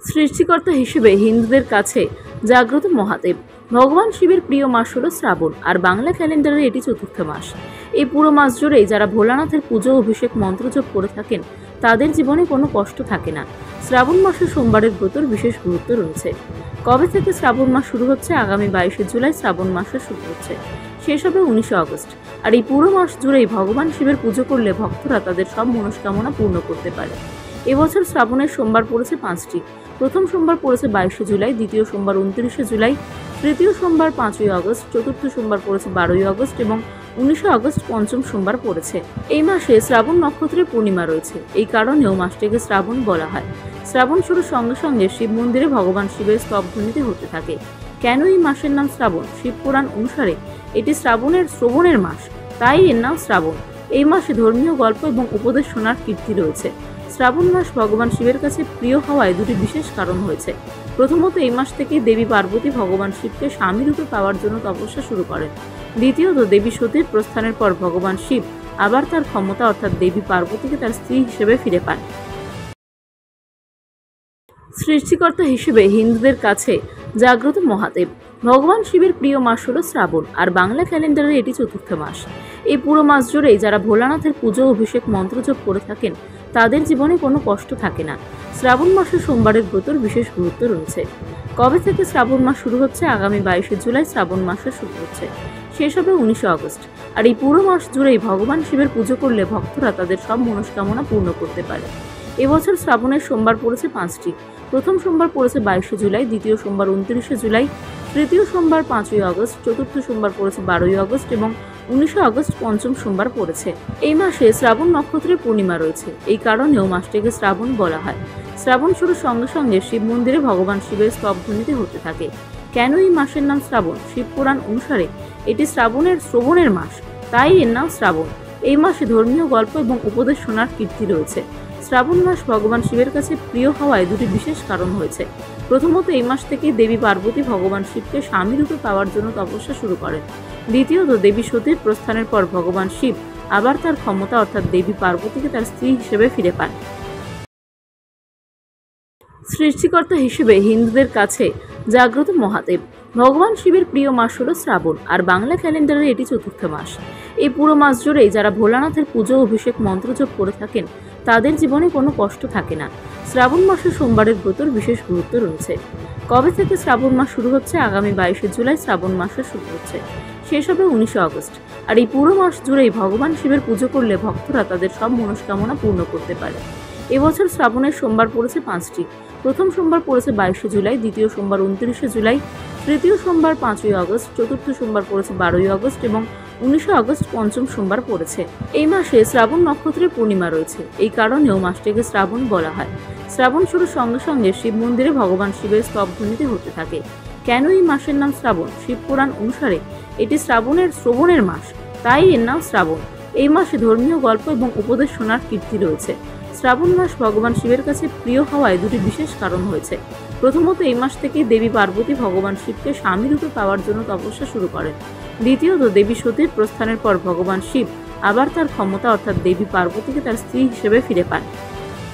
সৃষ্টিকর্তা হিসেবে হিন্দুদের কাছে জাগ্রত মহাদেব। ভগবান শিবের প্রিয় মাস হলো শ্রাবণ, আর বাংলা ক্যালেন্ডারে এটি চতুর্থ মাস। এই পুরো মাস জুড়েই যারা ভোলানাথের পুজো অভিষেক মন্ত্রজপ করে থাকেন তাদের জীবনে কোনো কষ্ট থাকে না। শ্রাবণ মাসে সোমবারের ব্রতর বিশেষ গুরুত্ব রয়েছে। কবে থেকে শ্রাবণ মাস শুরু হচ্ছে? আগামী 22শে জুলাই শ্রাবণ মাসে শুরু হচ্ছে, শেষ হবে 19শে আগস্ট। আর এই পুরো মাস জুড়েই ভগবান শিবের পুজো করলে ভক্তরা তাদের সব মনস্কামনা পূর্ণ করতে পারে। এবছর শ্রাবণের সোমবার পড়েছে 5টি। প্রথম সোমবার পড়েছে 22শে জুলাই, দ্বিতীয় সোমবার 29শে জুলাই, তৃতীয় সোমবার 5ই আগস্ট, চতুর্থ সোমবার পড়েছে 12ই আগস্ট এবং 19শে আগস্ট পঞ্চম সোমবার পড়েছে। এই মাসে শ্রাবণ নক্ষত্রের পূর্ণিমা রয়েছে, এই কারণেও মাসটিকে শ্রাবণ বলা হয়। শ্রাবণ শুরুর সঙ্গে সঙ্গে শিব মন্দিরে ভগবান শিবের স্তবধ্বনিতে হতে থাকে। কেন এই মাসের নাম শ্রাবণ? শিব পুরাণ অনুসারে এটি শ্রবণের মাস, তাই এর নাম শ্রাবণ। এই মাসে ধর্মীয় গল্প এবং উপদেশ শোনার কীর্তি রয়েছে। শ্রাবণ মাস ভগবান শিবের কাছে প্রিয় হওয়ায় দুটি বিশেষ কারণ হয়েছে। প্রথমত, এই মাস থেকে দেবী পার্বতী ভগবান শিবকে স্বামী রূপে পাওয়ার জন্য তপস্যা শুরু করেন। দ্বিতীয়ত, দেবী সতীর প্রস্থানের পর ভগবান শিব আবার তার ক্ষমতা অর্থাৎ দেবী পার্বতীকে তার স্ত্রী হিসেবে ফিরে পান। সৃষ্টিকর্তা হিসেবে হিন্দুদের কাছে জাগ্রত মহাদেব। ভগবান শিবের প্রিয় মাস হলো শ্রাবণ, আর বাংলা ক্যালেন্ডারে এটি চতুর্থ মাস। এই পুরো মাস জুড়েই যারা ভোলানাথের পুজো অভিষেক মন্ত্রজপ করে থাকেন তাদের জীবনে কোনো কষ্ট থাকে না। শ্রাবণ মাসে সোমবারের ব্রতর বিশেষ গুরুত্ব রয়েছে। কবে থেকে শ্রাবণ মাস শুরু হচ্ছে? আগামী 22শে জুলাই শ্রাবণ মাসে শুরু হচ্ছে, শেষ হবে 19শে আগস্ট। আর এই পুরো মাস জুড়েই ভগবান শিবের পুজো করলে ভক্তরা তাদের সব মনস্কামনা পূর্ণ করতে পারে। এবছর শ্রাবণের সোমবার পড়েছে 5টি। প্রথম সোমবার পড়েছে 22শে জুলাই, দ্বিতীয় সোমবার 29শে জুলাই, তৃতীয় সোমবার 5ই আগস্ট, চতুর্থ সোমবার পড়েছে 12ই আগস্ট এবং 19শে আগস্ট পঞ্চম সোমবার পড়েছে। এই মাসে শ্রাবণ নক্ষত্রের পূর্ণিমা রয়েছে, এই কারণেও মাসটিকে শ্রাবণ বলা হয়। শ্রাবণ শুরুর সঙ্গে সঙ্গে শিব মন্দিরে ভগবান শিবের স্তবধ্বনিতে হতে থাকে। কেন এই মাসের নাম শ্রাবণ? শিব পুরাণ অনুসারে এটি শ্রবণের মাস, তাই এর নাম শ্রাবণ। এই মাসে ধর্মীয় গল্প এবং উপদেশ শোনার কীর্তি রয়েছে। শ্রাবণ মাস ভগবান শিবের কাছে প্রিয় হওয়ায় দুটি বিশেষ কারণ হয়েছে। প্রথমত, এই মাস থেকে দেবী পার্বতী ভগবান শিবকে স্বামী রূপে পাওয়ার জন্য তপস্যা শুরু করেন। দ্বিতীয়ত, দেবী সতীর প্রস্থানের পর ভগবান শিব আবার তার ক্ষমতা অর্থাৎ দেবী পার্বতীকে তার স্ত্রী হিসেবে ফিরে পান। সৃষ্টিকর্তা হিসেবে হিন্দুদের কাছে জাগ্রত মহাদেব। ভগবান শিবের প্রিয় মাস হলো শ্রাবণ, আর বাংলা ক্যালেন্ডারে এটি চতুর্থ মাস। এই পুরো মাস জুড়েই যারা ভোলানাথের পুজো অভিষেক মন্ত্রজপ করে থাকেন তাদের জীবনে কোনো কষ্ট থাকে না। শ্রাবণ মাসে সোমবারের ব্রতর বিশেষ গুরুত্ব রয়েছে। কবে থেকে শ্রাবণ মাস শুরু হচ্ছে? আগামী 22শে জুলাই শ্রাবণ মাসে শুরু হচ্ছে, শেষ হবে 19শে আগস্ট। আর এই পুরো মাস জুড়েই ভগবান শিবের পুজো করলে ভক্তরা তাদের সব মনস্কামনা পূর্ণ করতে পারে। এবছর শ্রাবণের সোমবার পড়েছে 5টি। প্রথম সোমবার পড়েছে 22শে জুলাই, দ্বিতীয় সোমবার 29শে জুলাই, তৃতীয় সোমবার 5ই আগস্ট, চতুর্থ সোমবার পড়েছে 12ই আগস্ট এবং 19শে আগস্ট পঞ্চম সোমবার পড়েছে। এই মাসে শ্রাবণ নক্ষত্রের পূর্ণিমা রয়েছে, এই কারণেও মাসটিকে শ্রাবণ বলা হয়। শ্রাবণ শুরুর সঙ্গে সঙ্গে শিব মন্দিরে ভগবান শিবের স্তবধ্বনিতে হতে থাকে। কেন এই মাসের নাম শ্রাবণ? শিব পুরাণ অনুসারে এটি শ্রবণের মাস, তাই এর নাম শ্রাবণ। এই মাসে ধর্মীয় গল্প এবং উপদেশ শোনার কীর্তি রয়েছে। শ্রাবণ মাস ভগবান শিবের কাছে প্রিয় হওয়ায় দুটি বিশেষ কারণ হয়েছে। প্রথমত, এই মাস থেকে দেবী পার্বতী ভগবান শিবকে স্বামী রূপে পাওয়ার জন্য তপস্যা শুরু করেন। দ্বিতীয়ত, দেবী সতীর প্রস্থানের পর ভগবান শিব আবার তার ক্ষমতা অর্থাৎ দেবী পার্বতীকে তার স্ত্রী হিসেবে ফিরে পান।